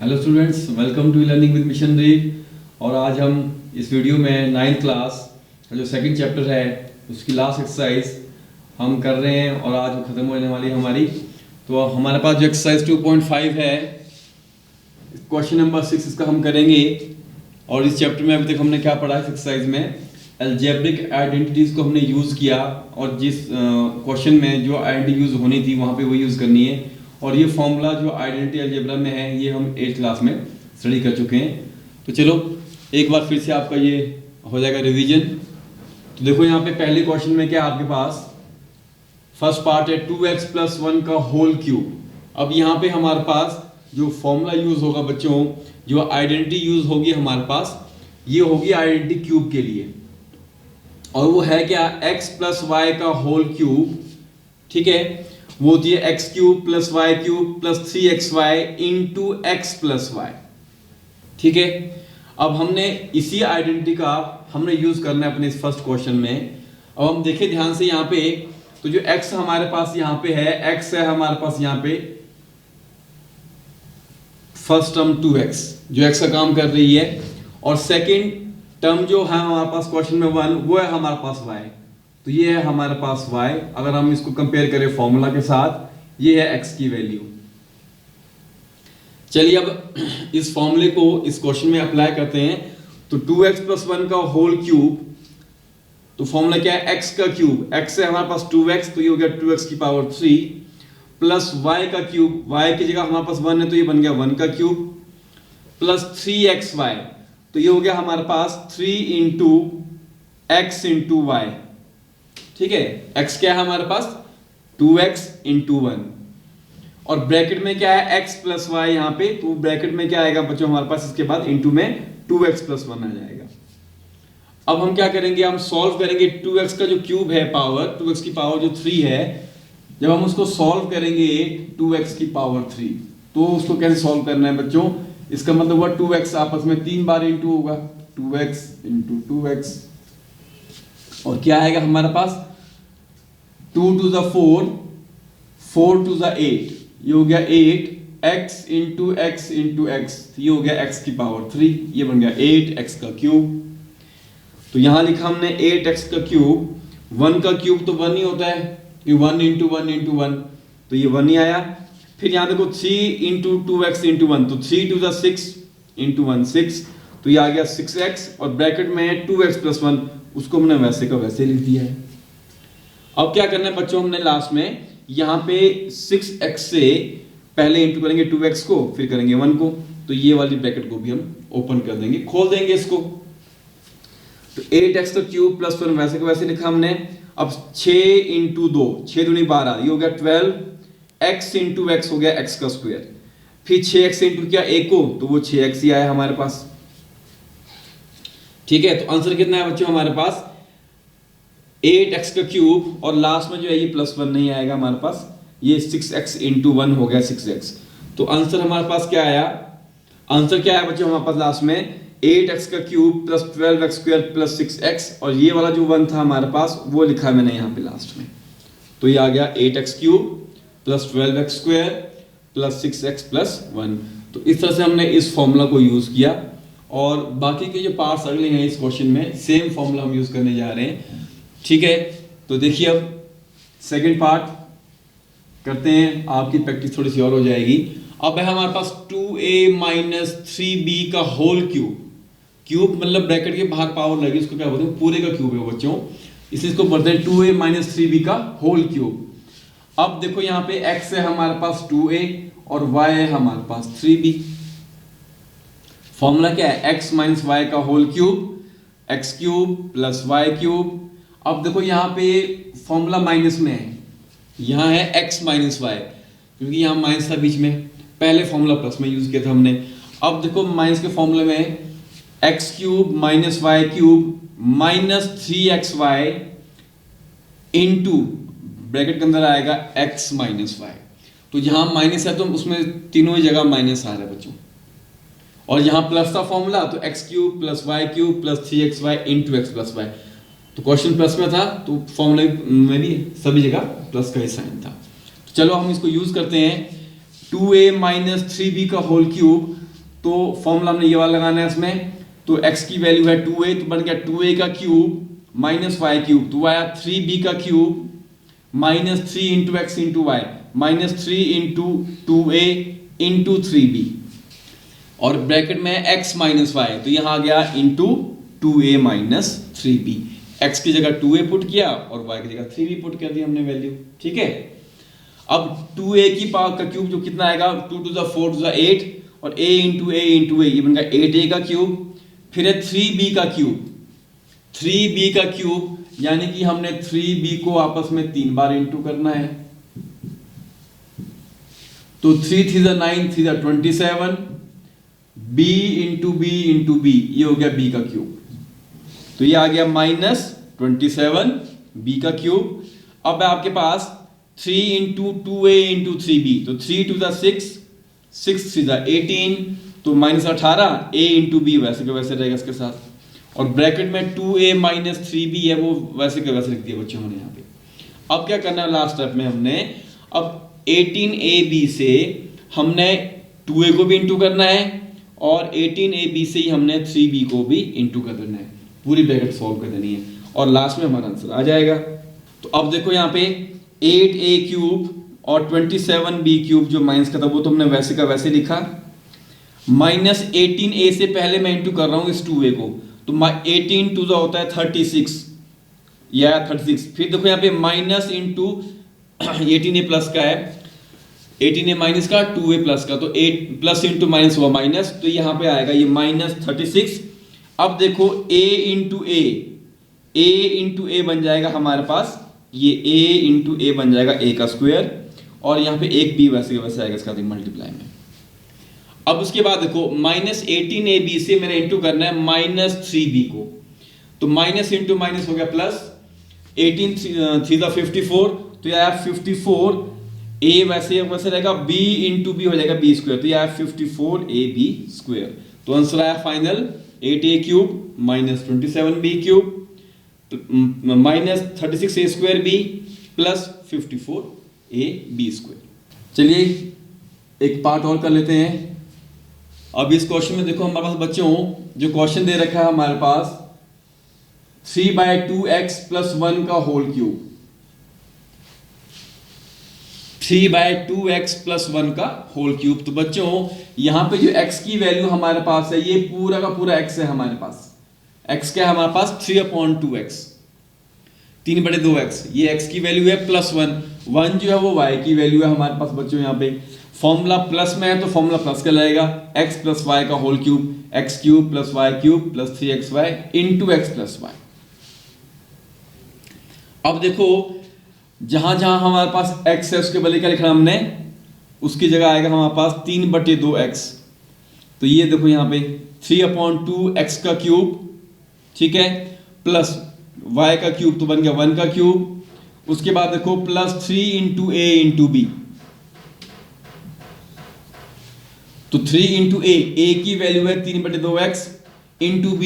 Hello students, welcome to learning with missionary. और आज हम इस वीडियो में 9th क्लास का जो सेकंड चैप्टर है उसकी लास्ट एक्सरसाइज हम कर रहे हैं और आज वो ख़त्म होने वाली है हमारी। तो हमारे पास जो एक्सरसाइज 2.5 है, क्वेश्चन नंबर 6 इसका हम करेंगे। और इस चैप्टर में अभी तक हमने क्या पढ़ा है, इस एक्सरसाइज में अलजेब्रिक आइडेंटिटीज़ को हमने यूज़ किया और जिस क्वेश्चन में जो आइडेंटिटी यूज़ होनी थी वहाँ पे वो यूज़ करनी है। और ये फॉर्मूला जो आइडेंटिटी अलजेब्रा में है ये हम 8th क्लास में स्टडी कर चुके हैं। तो चलो एक बार फिर से आपका ये हो जाएगा रिवीजन। तो देखो यहाँ पे पहले क्वेश्चन में क्या आपके पास फर्स्ट पार्ट है 2x + 1 का होल क्यूब। अब यहाँ पे हमारे पास जो फॉर्मूला यूज़ होगा बच्चों, जो आइडेंटिटी यूज़ होगी हमारे पास, ये होगी आइडेंटिटी क्यूब के लिए। और वो है क्या, x + y का होल क्यूब। ठीक है, वो होती है x³ + y³ + 3xy into x + y। ठीक है, अब हमने इसी आइडेंटिटी का हमने यूज करना है अपने इस फर्स्ट क्वेश्चन में। अब हम देखें ध्यान से यहाँ पे, तो जो x हमारे पास यहाँ पे है, x है हमारे पास यहाँ पे फर्स्ट टर्म 2x जो x का काम कर रही है, और सेकंड टर्म जो है हमारे पास क्वेश्चन में 1, वो है हमारे पास y। तो ये है हमारे पास y। अगर हम इसको कंपेयर करें फॉर्मूला के साथ, ये है x की वैल्यू। चलिए अब इस फॉर्मूले को इस क्वेश्चन में अप्लाई करते हैं। तो 2x + 1 का होल क्यूब, तो फॉर्मूला क्या है, x का क्यूब। x है हमारे पास 2x, तो ये हो गया 2x³ प्लस y का क्यूब, y की जगह हमारे पास 1 है तो ये बन गया 1 का क्यूब, प्लस 3xy, तो ये हो गया हमारे पास 3 इंटू x इंटू y। ठीक है, x क्या है हमारे पास 2x इंटू 1, और ब्रैकेट में क्या है x + y यहाँ पे, तो ब्रैकेट में क्या आएगा बच्चों हमारे पास, इसके बाद इंटू में 2x + 1 आ जाएगा। अब हम क्या करेंगे, हम सॉल्व करेंगे 2x का जो क्यूब है पावर, 2x की पावर जो 3 है, जब हम उसको सॉल्व करेंगे 2x की पावर 3, तो उसको कैसे सॉल्व करना है बच्चों, इसका मतलब हुआ 2x आपस में 3 बार इंटू होगा, 2x इंटू 2x, और क्या आएगा हमारे पास 2 to the 4, 4 to the 8, ये हो गया 8x into x into x, ये हो गया x की पावर 3, ये बन गया 8x का क्यूब। तो यहां लिखा हमने 8x का क्यूब, 1 का क्यूब तो 1 ही होता है, ये 1 इंटू 1 इंटू 1, तो ये 1 ही आया। फिर यहां देखो 3 इंटू 2x इंटू 1, तो 3 to the 6 इंटू 1 6, तो ये आ गया 6x, और ब्रैकेट में है 2x + 1, उसको हमने वैसे का वैसे लिख दिया है। अब क्या करना है बच्चों, हमने लास्ट में यहाँ पे 6x से पहले इंटू करेंगे 2x को, फिर करेंगे 1 को, तो ये वाली ब्रैकेट को भी हम ओपन कर देंगे, खोल देंगे इसको। तो 8x का क्यूब प्लस 1 वैसे का वैसे लिखा हमने। अब 6 इंटू 2, 6 दूनी 12, ये हो गया 12x इंटू x हो गया x का स्क्वायर, फिर 6x इंटू किया a को, तो वो 6x ही आया हमारे पास। ठीक है, तो आंसर कितना है बच्चों हमारे पास 8x का क्यूब, और लास्ट में जो है ये +1 नहीं आएगा हमारे पास, ये 6x इंटू 1 हो गया 6x। तो आंसर हमारे पास क्या आया, आंसर क्या है बच्चों हमारे पास लास्ट में 8x का cube plus 12x² plus 6x, और ये वाला जो 1 था हमारे पास वो लिखा मैंने यहाँ पे लास्ट में, तो ये आ गया 8x³ plus 12x² plus 6x plus 1। तो इस तरह से हमने इस फॉर्मूला को यूज किया, और बाकी के जो पार्ट्स अगले हैं इस क्वेश्चन में सेम फॉर्मूला हम यूज करने जा रहे हैं। ठीक है, तो देखिए अब सेकंड पार्ट करते हैं, आपकी प्रैक्टिस थोड़ी सी और हो जाएगी। अब है हमारे पास 2a - 3b का होल क्यूब। क्यूब मतलब ब्रैकेट के बाहर पावर लगी, इसको क्या बोलते हैं, पूरे का क्यूब है बच्चों, इसलिए इसको पढ़ते हैं 2a - 3b का होल क्यूब। अब देखो यहाँ पे x है हमारे पास 2a और y है हमारे पास 3b। फॉर्मूला क्या है, x - y का whole cube, x³ plus y³। अब देखो यहाँ पे फॉर्मूला माइनस में है, यहाँ है x - y, क्योंकि यहाँ माइनस था बीच में, पहले फॉर्मूला प्लस में यूज किया था हमने। अब देखो माइनस के फॉर्मूले में x³ - y³ - 3xy into bracket के अंदर आएगा x - y। तो यहाँ माइनस है तो उसमें तीनों ही जगह माइनस आ रहा है बच्चों, और यहाँ प्लस का फॉर्मूला, तो x³ plus y³ plus 3xy into x plus y। तो क्वेश्चन प्लस में था तो फॉर्मूले में भी सभी जगह प्लस का ही साइन था। तो चलो हम इसको यूज करते हैं। 2a - 3b का होल क्यूब, तो फॉर्मूला हमने ये वाला लगाना है इसमें। तो x की वैल्यू है 2a, तो बन गया 2a का क्यूब माइनस वाई क्यूब, तो आया 3b का cube minus 3 into X into Y minus 3 into 2a into 3b, और ब्रैकेट में x माइनस वाई, तो यहाँ आ गया into 2a minus 3b। x की जगह 2a पुट किया और y की जगह 3b पुट कर दिया हमने वैल्यू, ठीक है। अब 2a की पावर का क्यूब जो कितना आएगा, 2 टू द 4 टू द 8, और a into a into a, ये बन गया 8a का क्यूब। फिर है 3b का क्यूब, 3b का क्यूब यानी कि हमने 3b को आपस में 3 बार इंटू करना है। तो 3 3 the 9, 3 the 27, b into b, ये हो गया b का क्यूब, तो ये आ गया माइनस 27 b का क्यूब। अब है आपके पास 3 इंटू 2a इंटू 3b, तो 3 टू द 6, 6 3 द 18, तो माइनस 18, a इंटू b वैसे के वैसे रहेगा इसके साथ, और ब्रैकेट में 2a माइनस 3b है, वो वैसे के वैसे लिख दिया बच्चों हमने यहाँ पे। अब क्या करना है लास्ट स्टेप में हमने, अब 18ab से हमने 2a को भी इंटू करना है, और 18ab से ही हमने 3b को भी इंटू कर देना है, पूरी ब्रैकेट सॉल्व कर देनी है, और लास्ट में हमारा आंसर आ जाएगा। तो अब देखो यहाँ पे 8a क्यूब और 27b क्यूब जो माइनस का था वो तो हमने वैसे का वैसे लिखा, माइनस 18a से पहले मैं इंटू कर रहा हूँ इस 2a को, तो 18 टू द होता है 36 या 36। फिर देखो यहाँ पे माइनस इंटू 18a प्लस का है, 18a माइनस का 2a प्लस का, तो 8 प्लस इंटू माइनस हुआ माइनस, तो यहाँ पे आएगा ये माइनस 36। अब देखो a इंटू a बन जाएगा हमारे पास, ये a इंटू a बन जाएगा a का स्क्वायर, और यहाँ पे एक b वैसे वैसे आएगा इसका मल्टीप्लाई में। अब उसके बाद देखो माइनस 18ab से मैंने इंटू करना है माइनस 3b को, तो माइनस इंटू माइनस हो गया प्लस, 18 3 द 54, तो यह आया 54, a वैसे वैसे रहेगा, b इंटू b हो जाएगा b स्क्वायर, तो यह आया 54ab स्क्वायर। तो आंसर आया final 8a cube minus 27b cube minus 36a square b plus 54ab square. चलिए एक पार्ट और कर लेते हैं। अब इस क्वेश्चन में देखो हमारे पास बच्चों जो क्वेश्चन दे रखा है हमारे पास 3/2x प्लस 1 का होल क्यूब, 3/2x प्लस 1 का होल क्यूब। तो बच्चों यहां पे जो x की वैल्यू हमारे पास है ये पूरा का पूरा x है हमारे पास, x क्या है हमारे पास 3/2x, 3/2x, ये x की वैल्यू है प्लस 1, 1 जो है वो y की वैल्यू है हमारे पास बच्चों। यहाँ पे फॉर्मूला प्लस में है तो फॉर्मूला प्लस का लगेगा, x प्लस वाई का whole cube, x cube plus Y cube plus 3xy into x plus Y. अब देखो जहां जहां हमारे पास x है उसके बदले क्या लिखा हमने, उसकी जगह आएगा हमारे पास 3/2x, तो ये देखो यहाँ पे 3/2x का क्यूब, ठीक है, प्लस y का क्यूब तो बन गया 1 का क्यूब, उसके बाद देखो plus 3 into a into b, तो 3 इंटू a की वैल्यू है 3/2x into b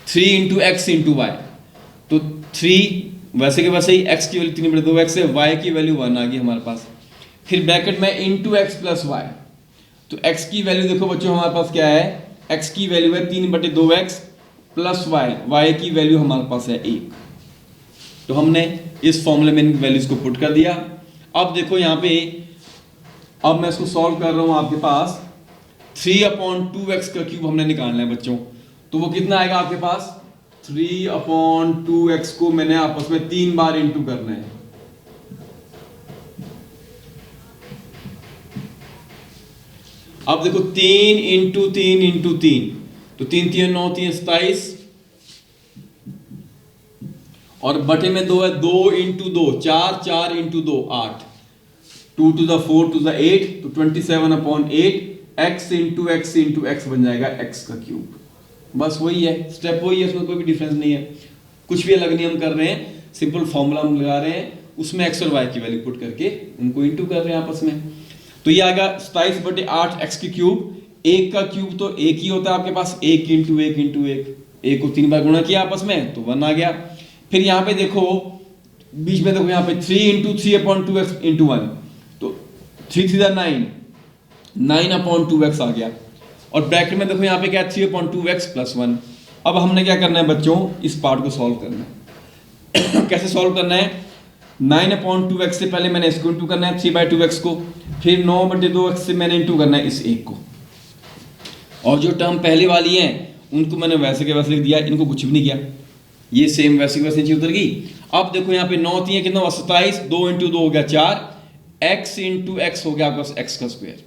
3 into x into y, तो 3 वैसे के वैसे ही x की वैल्यू 3/2x है, y की वैल्यू 1 आ गई हमारे पास, फिर ब्रैकेट में इंटू x प्लस y, तो x की वैल्यू देखो बच्चों हमारे पास क्या है, x की वैल्यू है 3/2x प्लस y की वैल्यू हमारे पास है 1, तो हमने इस फॉर्मूले में इन वैल्यूज को पुट कर दिया। अब देखो यहाँ पे अब मैं इसको सॉल्व कर रहा हूं आपके पास 3/2x का क्यूब हमने निकालना है बच्चों, तो वो कितना आएगा आपके पास 3/2x को मैंने आपस में 3 बार इंटू करना है, अब देखो 3 इंटू 3 इंटू 3, तो 3 3 9 3 27, और बटे में 2 है, 2 into 2 4 4 into 2 8, 2 to the 4 to the 8, तो 27/8 x इंटू x बन जाएगा x का क्यूब। बस वही है, स्टेप वही है, उसमें कोई भी डिफरेंस नहीं है, कुछ भी अलग नहीं हम कर रहे हैं, सिंपल फॉर्मूला हम लगा रहे हैं, उसमें x और y की वैल्यू पुट करके उनको इंटू कर रहे हैं आपस में। तो ये आएगा 27/8 x की क्यूब, 1 का क्यूब तो 1 ही होता है आपके पास, 1 इंटू 1 इंटू 1 को 3 बार गुणा किया आपस में तो 1 आ गया। फिर यहाँ पे देखो बीच में देखो यहाँ पे 3 इंटू 3/2x इंटू 1, तो 3 3 9, 9/2x आ गया, और ब्रैकेट में देखो यहाँ पे क्या 3/2x + 1। अब हमने क्या करना है बच्चों, इस पार्ट को सॉल्व करना है। कैसे सॉल्व करना है, 9/2x से पहले मैंने इसको इंटू करना है 3/2x को, फिर 9/2x से मैंने इंटू करना है इस एक को, और जो टर्म पहले वाली है उनको मैंने वैसे के वैसे लिख दिया, इनको कुछ भी नहीं किया, ये सेम वैसे के वैसे नीचे उतर गई। अब देखो यहाँ पे 9 3 कितना हुआ 27, 2 × 2 हो गया 4, x × x हो गया आपके पास x का स्क्वायर।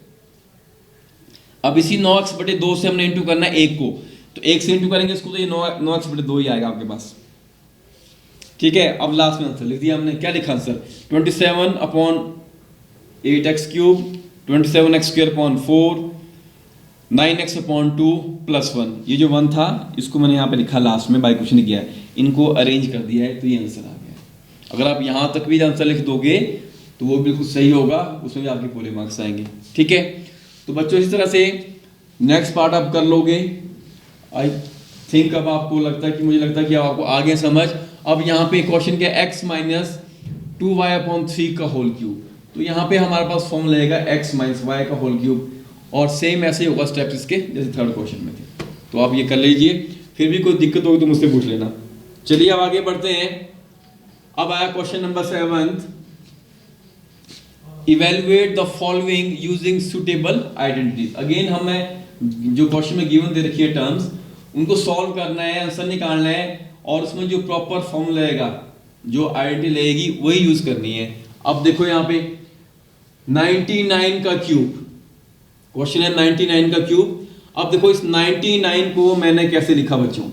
अब इसी 9x/2 से हमने इंटू करना है 1 को, तो 1 से इंटू करेंगे इसको तो ये 9x/2 ही आएगा आपके पास। ठीक है, अब लास्ट में आंसर लिख दिया हमने। क्या लिखा आंसर, 27/8x³ 27x²/4 9x/2 + 1। ये जो 1 था इसको मैंने यहाँ पे लिखा लास्ट में, बाई कुछ नहीं किया, इनको अरेंज कर दिया है, तो ये आंसर आ गया। अगर आप यहाँ तक भी आंसर लिख दोगे तो वो बिल्कुल सही होगा, उसमें भी आपके पूरे मार्क्स आएंगे। ठीक है, तो बच्चों इस तरह से नेक्स्ट पार्ट आप कर लोगे। आई थिंक अब आपको लगता है कि, मुझे लगता है कि अब आपको आगे समझ। अब यहाँ पे क्वेश्चन क्या, x - 2y/3 का होल क्यूब, तो यहाँ पे हमारे पास फॉर्म लगेगा x - y का होल क्यूब, और सेम ऐसे ही होगा स्टेप्स इसके जैसे थर्ड क्वेश्चन में थे। तो आप ये कर लीजिए, फिर भी कोई दिक्कत होगी तो मुझसे पूछ लेना। चलिए अब आगे बढ़ते हैं। अब आया question number 7, evaluate the following using suitable identities. Again हमें जो क्वेश्चन में गिवन दे रखी है टर्म्स, उनको सॉल्व करना है, आंसर निकालना है, और उसमें जो प्रॉपर फॉर्म लगेगा, जो आइडेंटिटी लगेगी वही यूज करनी है। अब देखो यहाँ पे 99 का क्यूब, क्वेश्चन है 99 का क्यूब। अब देखो इस 99 को मैंने कैसे लिखा बच्चों,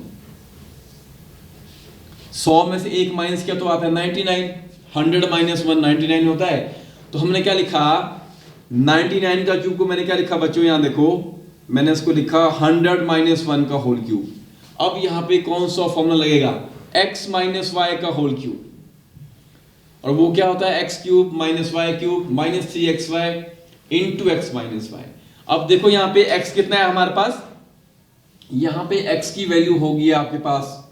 100 में से 1 माइनस किया तो आता है 99, 100 - 1 99 होता है। तो हमने क्या लिखा, 99 का क्यूब को मैंने क्या लिखा बच्चों, यहां देखो मैंने इसको लिखा 100 - 1 का होल क्यूब। अब यहां पे कौन सा फॉर्मूला लगेगा, x - y का होल क्यूब, और वो क्या होता है x³ - y³ -3xy × x - y। अब देखो यहाँ पे x कितना है हमारे पास, यहाँ पे x की वैल्यू होगी आपके पास,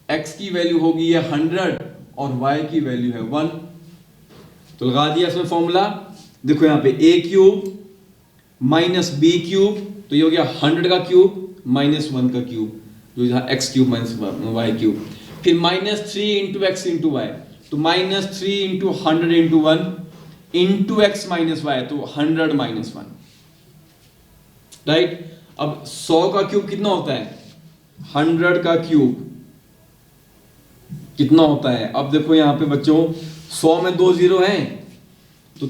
x की वैल्यू होगी है 100 और y की वैल्यू है 1। तो लगा दिया इसमें फॉर्मूला। देखो यहाँ पे a³ - b³, तो ये हो गया 100 का क्यूब -1 का क्यूब, जो यहाँ x³ - y³। फिर -3 × x × y, तो -3 × 100 × 1 × x - y, तो 100 - 1, राइट। अब 100 का क्यूब कितना होता है, 100 का क्यूब कितना होता है। अब देखो यहाँ पे बच्चों 100 में 2 0 हैं, तो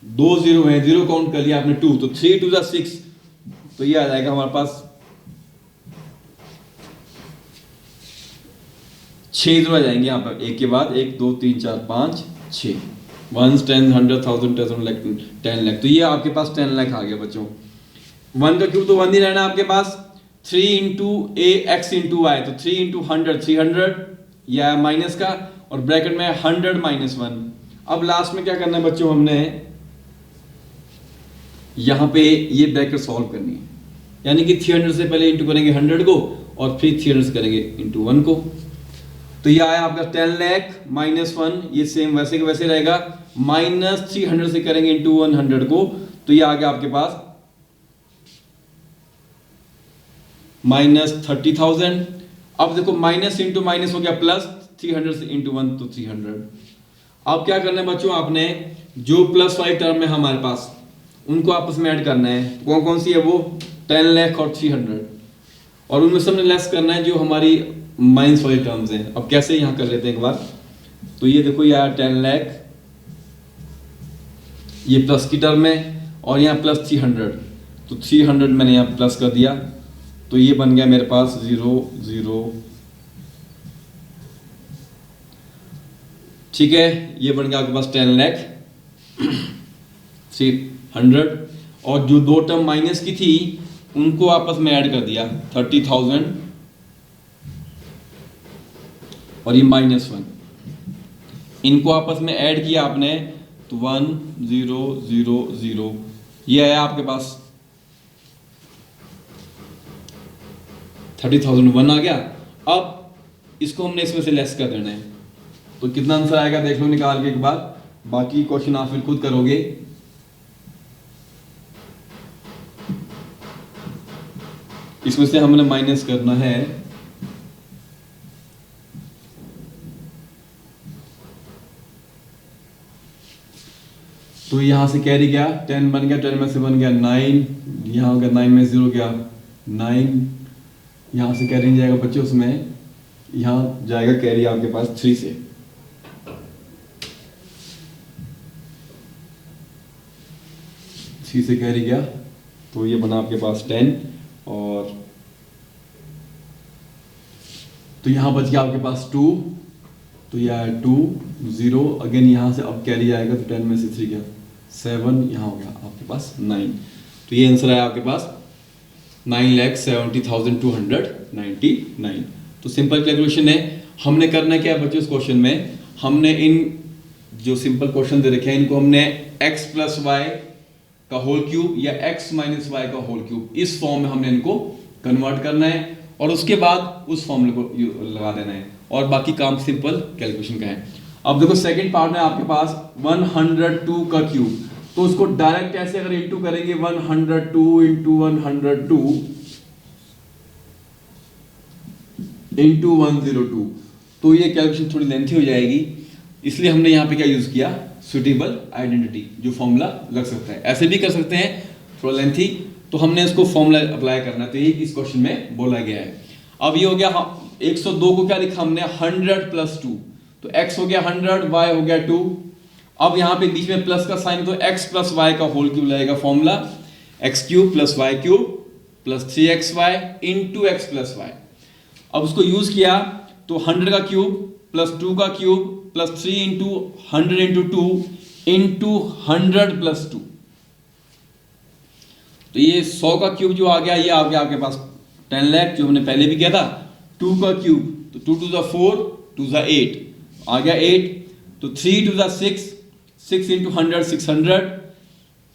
2 0 हैं, 0 काउंट कर लिया आपने 2, तो 3 × 2 = 6, तो ये आ जाएगा हमारे पास 6 0 आ जाएंगे यहाँ पर, एक के बाद 1 2 3 4 5 6, 1 10 100 1000 10 लाख 10 लाख, तो ये आपके पास 10 लाख आ गया बच्चों। 1 का क्यूब तो 1 ही रहना आपके पास। 3 × x × y, तो 3 × 100 300, या माइनस का, और ब्रैकेट में 100 - 1। अब लास्ट में क्या करना है बच्चों, हमने यहां पे ये ब्रैकेट सॉल्व करनी है, यानी कि 300 से पहले इंटू करेंगे 100 को, और फिर 300 से करेंगे इंटू 1 को। तो ये आया आपका 10 लाख -1, ये सेम वैसे के वैसे रहेगा, -300 से करेंगे इंटू 100 को, तो ये आ गया आपके पास -30,000। अब देखो माइनस इंटू माइनस हो गया प्लस, 300 से इंटू 1 तो 300। अब क्या करना है बच्चों, आपने जो प्लस वाली टर्म है हमारे पास उनको आपस में ऐड करना है। कौन कौन सी है वो, 10 लाख और 300, और उनमें से हमने लेस करना है जो हमारी माइनस वाली टर्म्स हैं। अब कैसे यहाँ कर लेते हैं एक बार, तो ये देखो ये आया 10 लाख, ये प्लस की टर्म है, और यहाँ प्लस 300, तो 300 मैंने यहाँ प्लस कर दिया, तो ये बन गया मेरे पास 0 0। ठीक है, ये बन गया आपके पास 10 लाख 300, और जो दो टर्म माइनस की थी उनको आपस में ऐड कर दिया 30,000 और ये -1, इनको आपस में ऐड किया आपने तो 1 0 0 0, ये आया आपके पास 30,001 आ गया। अब इसको हमने इसमें से लेस कर देना है, तो कितना आंसर आएगा देख लो निकाल के एक बार, बाकी क्वेश्चन आप फिर खुद करोगे। इसमें से हमने माइनस करना है तो यहां से कैरी गया 10 बन गया, 10 में से बन गया 9, यहां हो गया 9 में 0 गया 9, यहां से कैरी नहीं जाएगा बच्चों, उसमें यहां जाएगा कैरी आपके पास 3 से। सी से कैरी गया तो ये बना आपके पास 10 और तो यहां बच गया आपके पास 2, तो यह 2 0 अगेन यहां से अब कैरी आएगा तो 10 में से 3 गया 7, यहां हो गया आपके पास 9। तो ये आंसर आया आपके पास 9,70,299। तो सिंपल कैलकुलेशन है। हमने करना क्या है बच्चों इस क्वेश्चन में, हमने इन जो सिंपल क्वेश्चन दे रखे हैं इनको हमने x प्लस वाई का होल क्यूब या x माइनस वाई का होल क्यूब इस फॉर्म में हमने इनको कन्वर्ट करना है और उसके बाद उस फॉर्मूले को लगा देना है और बाकी काम सिंपल कैलकुलेशन का है। अब देखो सेकंड पार्ट में आपके पास 102 का क्यूब, तो उसको डायरेक्ट ऐसे अगर इंटू करेंगे 102 इंटू 102 इंटू 102 तो ये कैलकुलेशन थोड़ी लेंथी हो जाएगी, इसलिए हमने यहाँ पे क्या यूज किया सुटेबल आइडेंटिटी जो फॉर्मूला लग सकता है। ऐसे भी कर सकते हैं थोड़ा लेंथी, तो हमने इसको फॉर्मूला अप्लाई करना, तो ये इस क्वेश्चन में बोला गया है। अब ये हो गया 102 को क्या लिखा हमने 100 प्लस 2, तो x हो गया 100 y हो गया 2। अब यहाँ पे बीच में प्लस का साइन तो x प्लस y का होल क्यूब लगेगा formula x cube plus y cube plus 3xy into x plus y। अब उसको यूज किया तो 100 का क्यूब प्लस 2 का cube plus 3 into 100 into 2 into 100 plus 2, तो ये 100 का क्यूब जो आ गया ये आ गया आपके पास 10 लाख जो हमने पहले भी किया था। 2 का क्यूब तो 2 टू द 4 2 द 8 आ गया 8, तो 3 टू द 6 6 इंटू 100 600,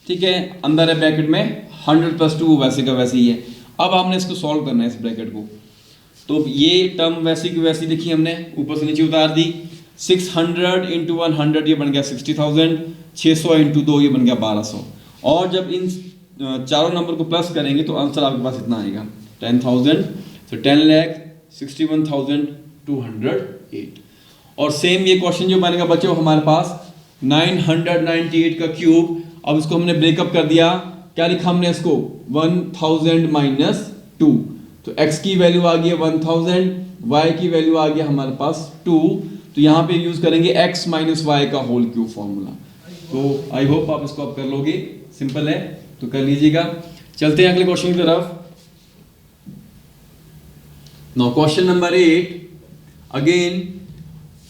ठीक है, अंदर है ब्रैकेट में 100 प्लस 2 वैसे का वैसे ही है। अब हमने इसको सॉल्व करना है इस ब्रैकेट को, तो ये टर्म वैसी की वैसी लिखी हमने ऊपर से नीचे उतार दी। 600 इंटू 100 ये बन गया 60,000, 600 इंटू 2 ये बन गया 1200, और जब इन चारों नंबर को प्लस करेंगे तो आंसर आपके पास इतना आएगा 10,000, तो 10,61,208। और सेम ये क्वेश्चन जो बनेगा बच्चों हमारे पास 998 का क्यूब, अब इसको हमने ब्रेकअप कर दिया, क्या लिखा हमने इसको 1000 माइनस 2, तो x की वैल्यू आ गई 1000, y की वैल्यू आ गया हमारे पास 2, तो यहाँ पे यूज करेंगे x माइनस वाई का होल क्यूब फॉर्मूला। तो आई होप आप इसको आप कर लोगे, सिंपल है तो कर लीजिएगा। चलते हैं अगले क्वेश्चन की तरफ। Now question number 8 again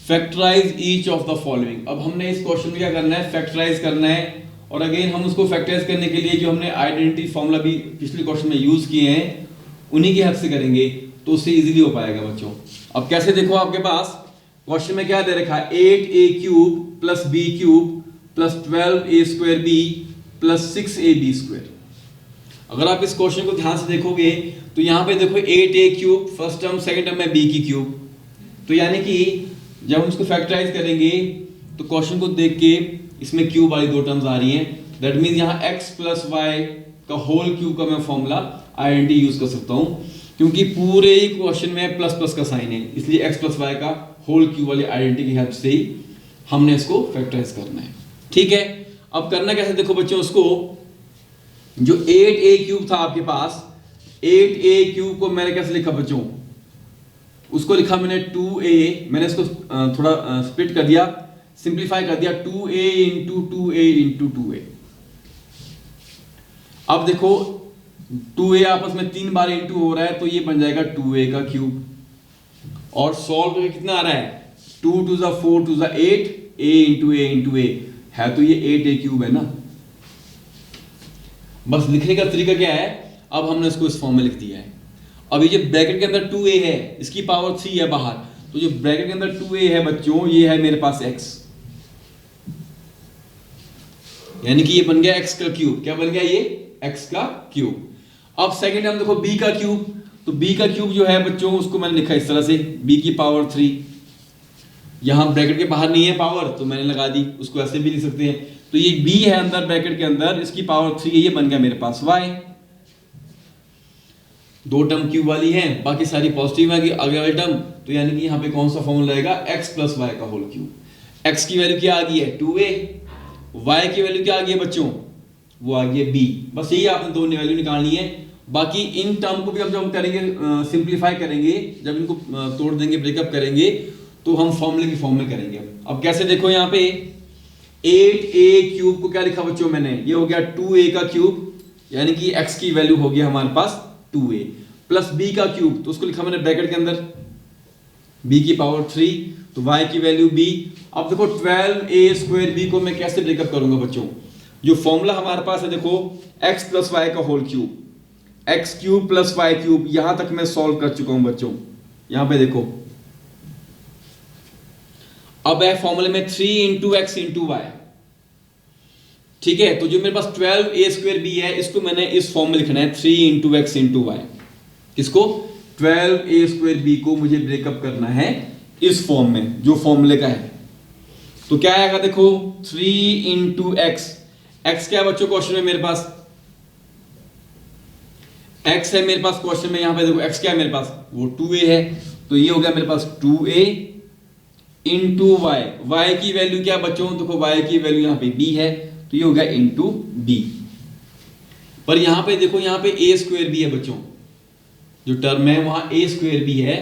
factorise each of the following. अब हमने इस क्वेश्चन में क्या करना है फैक्टराइज करना है, और अगेन हम उसको फैक्टराइज करने के लिए जो हमने आइडेंटिटी फॉर्मूला भी पिछले क्वेश्चन में यूज किए हैं उन्हीं की हेल्प से करेंगे तो उससे इजीली हो पाएगा बच्चों। अब कैसे देखो आपके पास क्वेश्चन में क्या दे रखा है 8a cube plus b cube plus 12a square b plus 6ab square. अगर आप इस क्वेश्चन को ध्यान से देखोगे तो यहाँ पे देखो 8a cube first term, second term में b की क्यूब, तो यानी कि जब हम इसको फैक्टराइज करेंगे तो क्वेश्चन को देख के इसमें क्यूब वाली दो टर्म्स आ रही हैं, दैट मींस यहाँ x प्लस वाई का होल क्यूब का मैं फॉर्मूला आइडेंटिटी यूज कर सकता हूँ, क्योंकि पूरे ही क्वेश्चन में प्लस प्लस का साइन है, इसलिए x प्लस वाई का होल क्यूब वाली आइडेंटिटी की हेल्प से ही हमने इसको फैक्टराइज करना है। ठीक है, अब करना कैसे देखो बच्चों, उसको जो 8a क्यूब था आपके पास 8a क्यूब को मैंने कैसे लिखा बच्चों, उसको लिखा मैंने 2a, मैंने इसको थोड़ा स्प्लिट कर दिया, सिंप्लीफाई कर दिया 2a into 2a into 2a। अब देखो 2a आपस में 3 बार इंटू हो रहा है तो ये बन जाएगा 2a का क्यूब, और सॉल्व करके कितना आ रहा है 2 to the 4 to the 8 a into a है, तो ये 8a क्यूब है ना। बस लिखने का तरीका क्या है, अब हमने इसको इस फॉर्म में लिख दिया है। अब ये जो ब्रैकेट के अंदर 2a है इसकी पावर 3 है बाहर, तो जो ब्रैकेट के अंदर 2a है बच्चों ये है मेरे पास x, यानी कि ये बन गया x का क्यूब। क्या बन गया ये x का क्यूब। अब सेकंड हम देखो b का क्यूब, तो b का क्यूब जो है बच्चों उसको मैंने लिखा इस तरह से b की पावर 3, यहां ब्रैकेट के बाहर नहीं है पावर तो मैंने लगा दी, उसको ऐसे भी लिख सकते हैं। तो ये b है अंदर ब्रैकेट के अंदर, इसकी पावर 3 है, ये बन गया मेरे पास y। दो टर्म क्यूब वाली है, बाकी सारी पॉजिटिव है आगे वाली टर्म, तो यानी कि यहाँ पे कौन सा फॉर्मूला रहेगा, x प्लस वाई का होल क्यूब। x की वैल्यू क्या आ गई है 2a, y की वैल्यू क्या आ गई है बच्चों, वो आ गई है b। बस यही आपने दो वैल्यू निकालनी है। बाकी इन टर्म को भी अब जब हम करेंगे सिंप्लीफाई करेंगे, जब इनको तोड़ देंगे ब्रेकअप करेंगे तो हम फॉर्मूले की फॉर्म में करेंगे। अब कैसे, देखो यहाँ पे 8a क्यूब को क्या लिखा बच्चों मैंने, ये हो गया 2a का क्यूब, यानी कि x की वैल्यू हो गया हमारे पास 2a, प्लस b का क्यूब, तो उसको लिखा मैंने ब्रैकेट के अंदर b की पावर 3, तो y की वैल्यू b। अब देखो 12a स्क्वायर b को मैं कैसे ब्रेकअप करूंगा बच्चों, जो फॉर्मूला हमारे पास है देखो x प्लस वाई का whole cube, X cube plus Y cube, यहां तक मैं सॉल्व कर चुका हूं बच्चों। यहां पे देखो अब है फॉर्मूले में 3 इंटू एक्स इंटू वाई, ठीक है। तो जो मेरे पास 12a स्क्वायर बी है, इसको मैंने इस फॉर्म में लिखना है 3 इंटू एक्स इंटू वाई। इसको 12a स्क्वायर बी को मुझे ब्रेकअप करना है इस फॉर्म में जो फॉर्मूले का है। तो क्या आएगा देखो 3 इंटू एक्स, एक्स क्या है बच्चों क्वेश्चन में मेरे पास, x है मेरे पास क्वेश्चन में, यहां पे देखो x क्या है मेरे पास, वो 2a है, तो ये हो गया मेरे पास 2a इंटू वाई। वाई की वैल्यू क्या बच्चों, देखो y की वैल्यू यहां पे b है, तो ये हो गया इंटू b। पर यहां पे देखो यहां पे a स्क्वायर b है बच्चों, जो टर्म है वहां a स्क्वायर b है।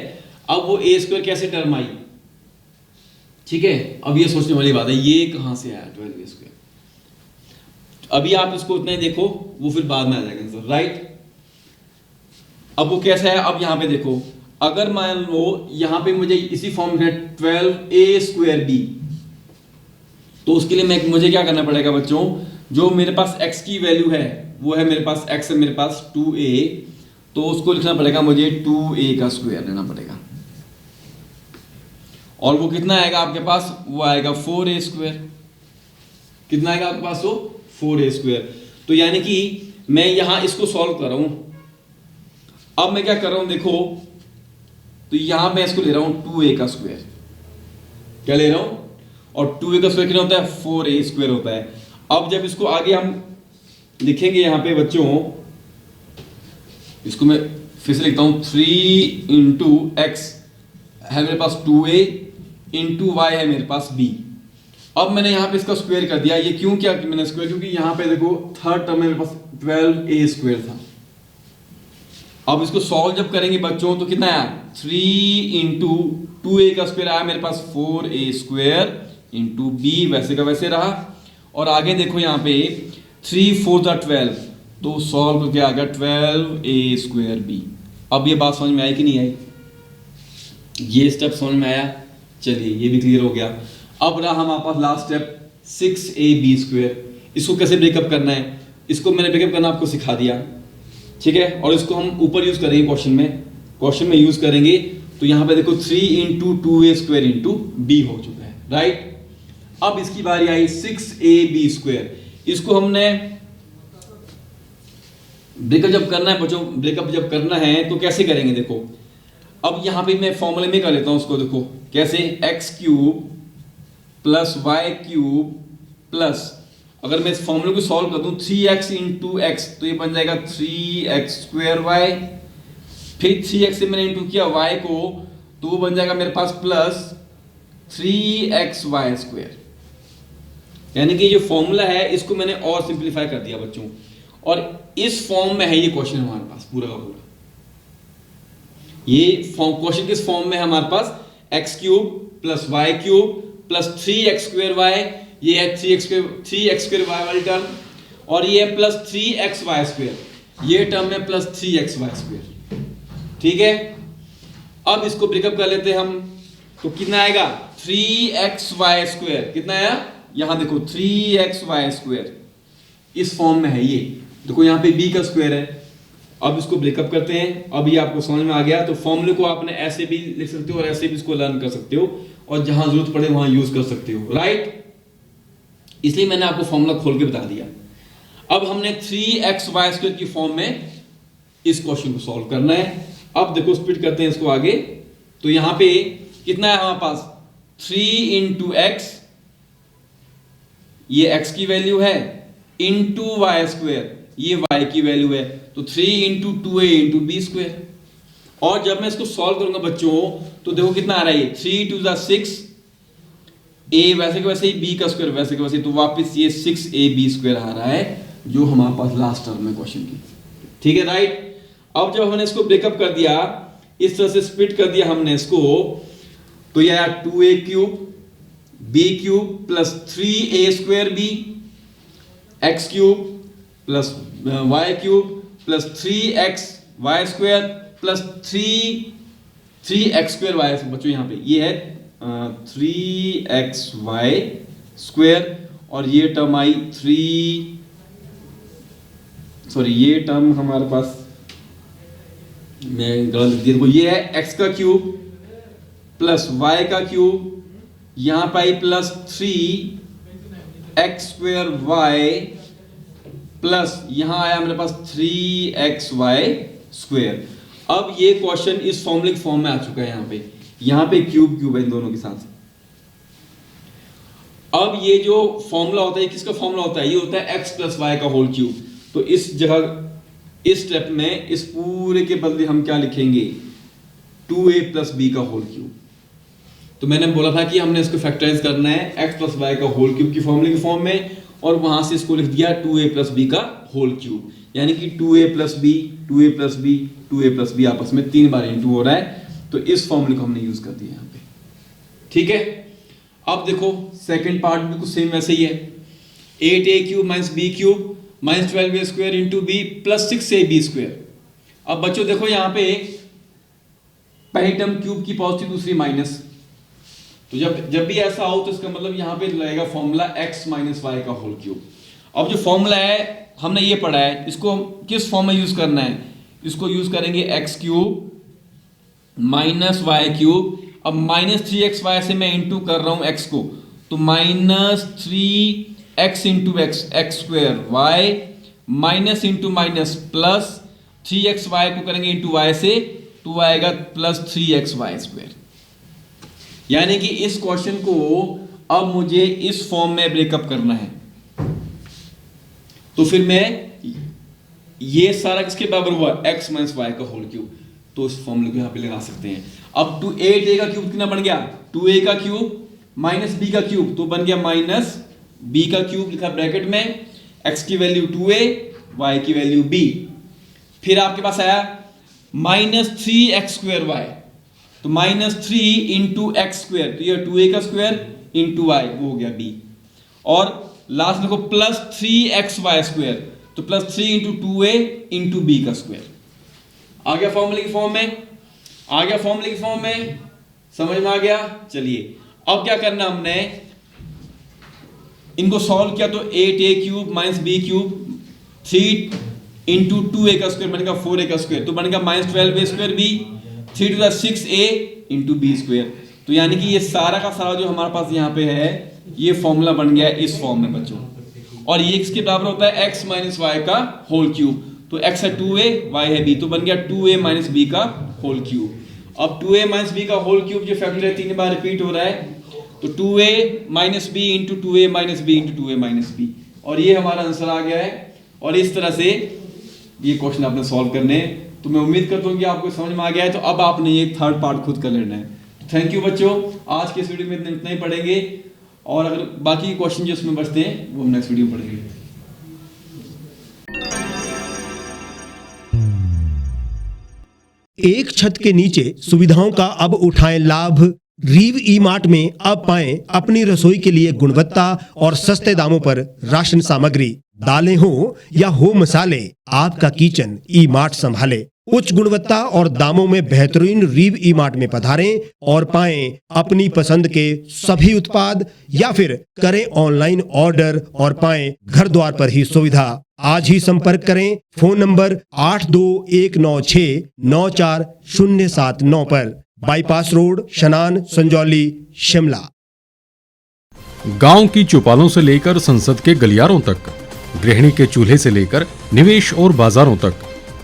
अब वो a स्क्वायर कैसे टर्म आई, ठीक है। अब ये सोचने वाली बात है, ये कहां से आया 12a स्क्वायर। अभी आप इसको उतना ही देखो, वो फिर बाद में आ जाएगा आंसर, राइट। अब वो कैसा है, अब यहां पे देखो, अगर मान लो यहां पे मुझे इसी फॉर्म में 12a स्क्वायर बी, तो उसके लिए मुझे क्या करना पड़ेगा बच्चों, जो मेरे पास x की वैल्यू है वो है मेरे पास x है मेरे पास 2a, तो उसको लिखना पड़ेगा मुझे 2a का स्क्वायर लेना पड़ेगा, और वो कितना आएगा आपके पास, वो आएगा 4a स्क्वायर। कितना आएगा आपके पास, वो 4a स्क्वायर। तो यानी कि मैं यहां इसको सॉल्व कर रहा हूं, अब मैं क्या कर रहा हूं देखो, तो यहां मैं इसको ले रहा हूं 2a का स्क्वायर, क्या ले रहा हूं, और 2a का स्क्वायर कितना होता है 4a स्क्वायर होता है। अब जब इसको आगे हम लिखेंगे यहां पे बच्चों, इसको मैं फिर से लिखता हूं 3 इंटू एक्स है मेरे पास 2a इंटू वाई है मेरे पास b। अब मैंने यहां पे इसका स्क्वायर कर दिया, ये क्यों किया कि मैंने स्क्वायर, क्योंकि यहां पे देखो थर्ड टर्म में मेरे पास 12a स्क्वायर था। अब इसको सॉल्व जब करेंगे बच्चों तो कितना आया 3 इंटू 2a का स्क्वायर आया मेरे पास 4a स्क्वायर इंटू b, वैसे का वैसे रहा। और आगे देखो यहाँ पे 3 4 12, तो सॉल्व करके आ गया 12a स्क्वायर b। अब ये बात समझ में आई कि नहीं आई, ये स्टेप समझ में आया, चलिए ये भी क्लियर हो गया। अब रहा हमारे पास लास्ट स्टेप 6ab स्क्वायर, इसको कैसे ब्रेकअप करना है, इसको मैंने ब्रेकअप करना आपको सिखा दिया, ठीक है। और इसको हम ऊपर यूज करेंगे क्वेश्चन में यूज करेंगे। तो यहां पे देखो 3 into 2a square into b हो चुका है, राइट। अब इसकी बारी आई 6ab स्क्वायर, इसको हमने ब्रेकअप जब करना है बच्चों, ब्रेकअप जब करना है तो कैसे करेंगे देखो। अब यहां पे मैं फॉर्मूले में कर लेता हूं उसको, देखो कैसे, X cube plus Y cube plus, अगर मैं इस फॉर्मूले को सॉल्व कर दूं 3x इंटू एक्स, तो ये बन जाएगा 3x स्क्वायर वाई, फिर 3x से मैंने इंटू किया y को, तो वो बन जाएगा मेरे पास प्लस 3x वाई स्क्वायर। यानी कि जो फॉर्मूला है इसको मैंने और सिंप्लीफाई कर दिया बच्चों, और इस फॉर्म में है ये क्वेश्चन हमारे पास पूरा का पूरा। ये क्वेश्चन किस फॉर्म में है हमारे पास, x cube plus Y cube plus 3x square y, ये है 3x स्क्वायर वाई वाली टर्म, और ये है प्लस 3x वाई स्क्वायर, ये टर्म है प्लस 3x वाई स्क्वायर, ठीक है। अब इसको ब्रेकअप कर लेते हैं हम, तो कितना आएगा 3x वाई स्क्वायर, कितना आया, यहां देखो 3x वाई स्क्वायर इस फॉर्म में है, ये देखो यहां पे b का स्क्वायर है। अब इसको ब्रेकअप करते हैं, अब ये आपको समझ में आ गया। तो फॉर्मूले को आपने ऐसे भी लिख सकते हो और ऐसे भी इसको लर्न कर सकते हो, और जहां जरूरत पड़े वहां यूज कर सकते हो, राइट। इसलिए मैंने आपको फॉर्मूला खोल के बता दिया। अब हमने 3x वाई स्क्वायर की फॉर्म में इस क्वेश्चन को सॉल्व करना है। अब देखो स्प्लिट करते हैं इसको आगे, तो यहां पे कितना है हमारे पास 3 इंटू एक्स, ये x की वैल्यू है, इंटू वाई स्क्वायर, ये y की वैल्यू है, तो 3 into 2a into B square. और जब मैं इसको सॉल्व करूंगा बच्चों तो देखो कितना आ रहा है, 3 टू 6, a वैसे के वैसे ही, b का स्क्वायर वैसे के वैसे, तो वापस ये 6ab स्क्वायर आ रहा है जो हमारे पास लास्ट टर्म में क्वेश्चन की। ठीक है, राइट। अब जब हमने इसको ब्रेकअप कर दिया, इस तरह से स्प्लिट कर दिया हमने इसको, तो ये आया 2a cube b cube plus 3a square b, x cube plus y cube plus 3x y square plus 3x square y। बच्चों यहाँ पे ये है 3xy स्क्वायर, और ये टर्म आई ये टर्म हमारे पास, मैं गलत लिख दिया, ये है x का क्यूब प्लस y का क्यूब, यहां पर आई plus 3x square y plus यहां आया मेरे पास 3xy स्क्वायर। अब ये क्वेश्चन इस फॉर्मूले की फॉर्म में आ चुका है, यहां पे क्यूब क्यूब है इन दोनों के साथ। अब ये जो फॉर्मूला होता है, किसका फॉर्मूला होता है, ये होता है x प्लस वाई का होल क्यूब। तो इस जगह, इस स्टेप में इस पूरे के बदले हम क्या लिखेंगे, 2a प्लस b का होल क्यूब। तो मैंने बोला था कि हमने इसको फैक्टराइज करना है x प्लस वाई का होल क्यूब की फॉर्मूले की फॉर्म में, और वहां से इसको लिख दिया 2a प्लस b का होल क्यूब, यानी कि 2a plus b 2a plus b 2a plus b आपस में 3 बार इंटू हो रहा है। तो इस फॉर्मूले को हमने यूज कर दिया यहाँ पे। ठीक है, अब देखो सेकंड पार्ट भी कुछ सेम वैसे ही है, 8a cube minus b cube minus 12a square into b plus 6ab square. अब बच्चों देखो यहाँ पे पहली टर्म क्यूब की पॉजिटिव, दूसरी माइनस, तो जब भी ऐसा हो तो इसका मतलब यहाँ पे लगेगा फॉर्मूला x माइनस वाई का होल क्यूब। अब जो फॉर्मूला है हमने ये पढ़ा है, इसको किस फॉर्म में यूज करना है, इसको यूज करेंगे x cube minus Y cube. अब माइनस 3xy से मैं इंटू कर रहा हूं x को, तो minus 3x into x square y minus into minus plus 3xy को करेंगे इंटू y से, तो आएगा प्लस 3xy स्क्वायर। यानी कि इस क्वेश्चन को अब मुझे इस फॉर्म में ब्रेकअप करना है, तो फिर मैं ये सारा किसके बराबर हुआ, x माइनस वाई का होल क्यूब, तो इस फॉर्मूले को यहां पे लगा सकते हैं। अब 8a का क्यूब कितना बन गया, 2a का क्यूब माइनस b का क्यूब, तो बन गया माइनस b का क्यूब, लिखा ब्रैकेट में, x की वैल्यू 2a y की वैल्यू b। फिर आपके पास आया माइनस 3x स्क्वायर y, तो माइनस 3 इंटू एक्स स्क्वायर, तो ये 2a का स्क्वायर इंटू y, वो हो गया b। और लास्ट देखो प्लस 3xy स्क्वायर, तो plus 3 into 2a into b का स्क्वायर। आ गया फॉर्मूले की फॉर्म में, आ गया फॉर्मूले की फॉर्म में, समझ में आ गया। चलिए अब क्या करना, हमने इनको सॉल्व किया तो 8a cube minus b cube 3 into 2a का स्क्वायर बनेगा 4a का स्क्वायर, तो बनेगा minus 12a square b 3 two 6a into b square. तो यानी कि ये सारा का सारा जो हमारे पास यहाँ पे है, ये फॉर्मूला बन गया इस फॉर्म में बच्चों। और ये किसके बराबर होता है, x माइनस वाई का होल क्यूब, तो x है 2a y है b, तो बन गया 2a माइनस b का होल क्यूब। अब 2a माइनस b का होल क्यूब जो फैक्टर है 3 बार रिपीट हो रहा है, तो 2a minus b into 2a minus b into 2a minus b, और ये हमारा आंसर आ गया है। और इस तरह से ये क्वेश्चन आपने सॉल्व करने हैं, तो मैं उम्मीद करता हूँ कि आपको समझ में आ गया है। तो अब आपने ये थर्ड पार्ट खुद कर लेना है। थैंक यू बच्चों, आज के इस वीडियो में इतना ही पढ़ेंगे, और अगर बाकी क्वेश्चन जो इसमें बचते हैं वो हम नेक्स्ट वीडियो में पढ़ेंगे। एक छत के नीचे सुविधाओं का अब उठाएं लाभ। रीव ई मार्ट में अब पाएं अपनी रसोई के लिए गुणवत्ता और सस्ते दामों पर राशन सामग्री। दालें हो या हो मसाले, आपका किचन ई मार्ट संभाले। उच्च गुणवत्ता और दामों में बेहतरीन रीव ई मार्ट में पधारें और पाएं अपनी पसंद के सभी उत्पाद, या फिर करें ऑनलाइन ऑर्डर और पाएं घर द्वार पर ही सुविधा। आज ही संपर्क करें फोन नंबर 8219694079 पर, बाईपास रोड, शनान, संजौली, शिमला। गांव की चौपालों से लेकर संसद के गलियारों तक, गृहिणी के चूल्हे से लेकर निवेश और बाजारों तक,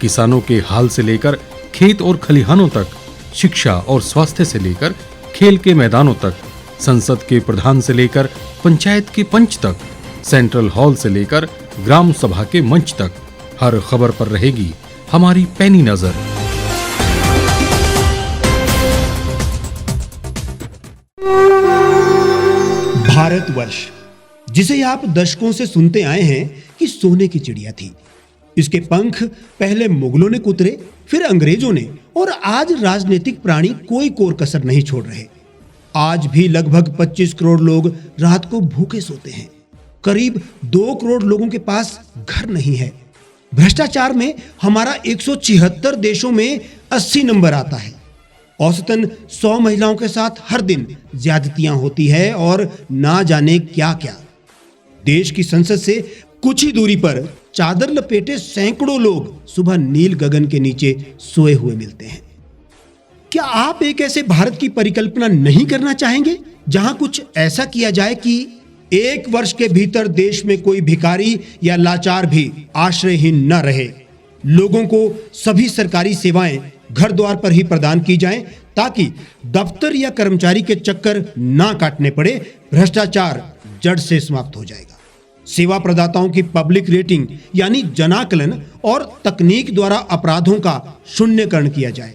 किसानों के हाल से लेकर खेत और खलिहानों तक, शिक्षा और स्वास्थ्य से लेकर खेल के मैदानों तक, संसद के प्रधान से लेकर पंचायत के पंच तक, सेंट्रल हॉल से लेकर ग्राम सभा के मंच तक, हर खबर पर रहेगी हमारी पैनी नजर। भारतवर्ष, जिसे आप दशकों से सुनते आए हैं कि सोने की चिड़िया थी। इसके पंख पहले मुगलों ने कुतरे, फिर अंग्रेजों ने, और आज राजनीतिक प्राणी कोई कोर कसर नहीं छोड़ रहे। आज भी लगभग 25 करोड़ लोग रात को भूखे सोते हैं। करीब 2 करोड़ लोगों के पास घर नहीं है। भ्रष्टाचार में हमारा 176 देशों में 80 नंबर आता है। औसतन 100 महिलाओं के साथ हर दिन ज्यादतियां होती है और ना जाने क्या क्या। देश की संसद से कुछ ही दूरी पर चादर लपेटे सैकड़ों लोग सुबह नील गगन के नीचे सोए हुए मिलते हैं। क्या आप एक ऐसे भारत की परिकल्पना नहीं करना चाहेंगे जहां कुछ ऐसा किया जाए कि 1 वर्ष के भीतर देश में कोई भिखारी या लाचार भी आश्रयहीन न रहे? लोगों को सभी सरकारी सेवाएं घर द्वार पर ही प्रदान की जाएं ताकि दफ्तर या कर्मचारी के चक्कर ना काटने पड़े। भ्रष्टाचार जड़ से समाप्त हो जाएगा। सेवा प्रदाताओं की पब्लिक रेटिंग यानी जनाकलन और तकनीक द्वारा अपराधों का शून्यकरण किया जाए।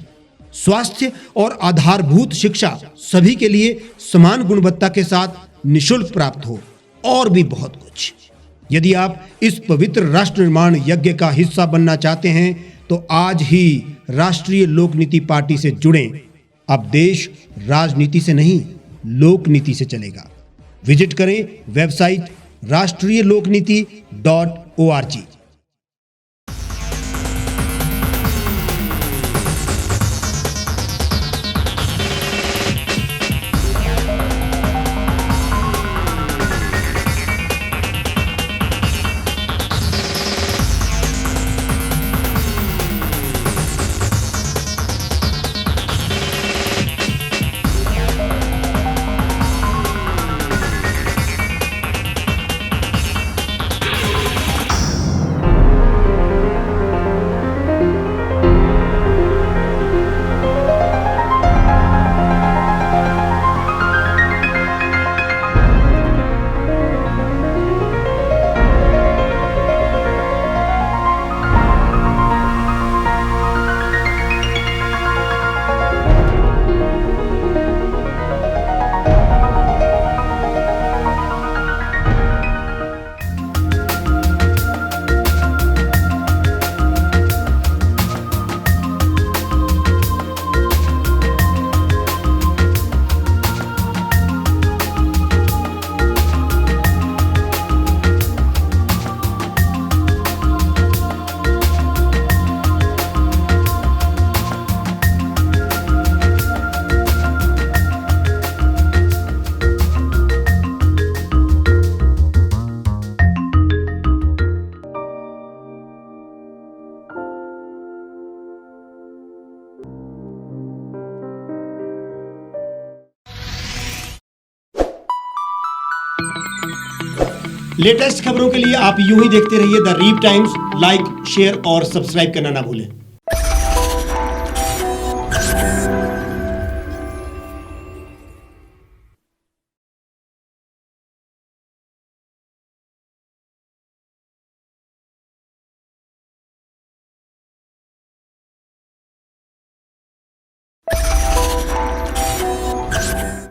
स्वास्थ्य और आधारभूत शिक्षा सभी के लिए समान गुणवत्ता के साथ निशुल्क प्राप्त हो, और भी बहुत कुछ। यदि आप इस पवित्र राष्ट्र निर्माण यज्ञ का हिस्सा बनना चाहते हैं तो आज ही राष्ट्रीय लोक नीति पार्टी से जुड़ें। अब देश राजनीति से नहीं, लोक नीति से चलेगा। विजिट करें वेबसाइट rashtriyalokniti.org। लेटेस्ट खबरों के लिए आप यूं ही देखते रहिए the reap times. Like, share और सब्सक्राइब करना ना भूलें।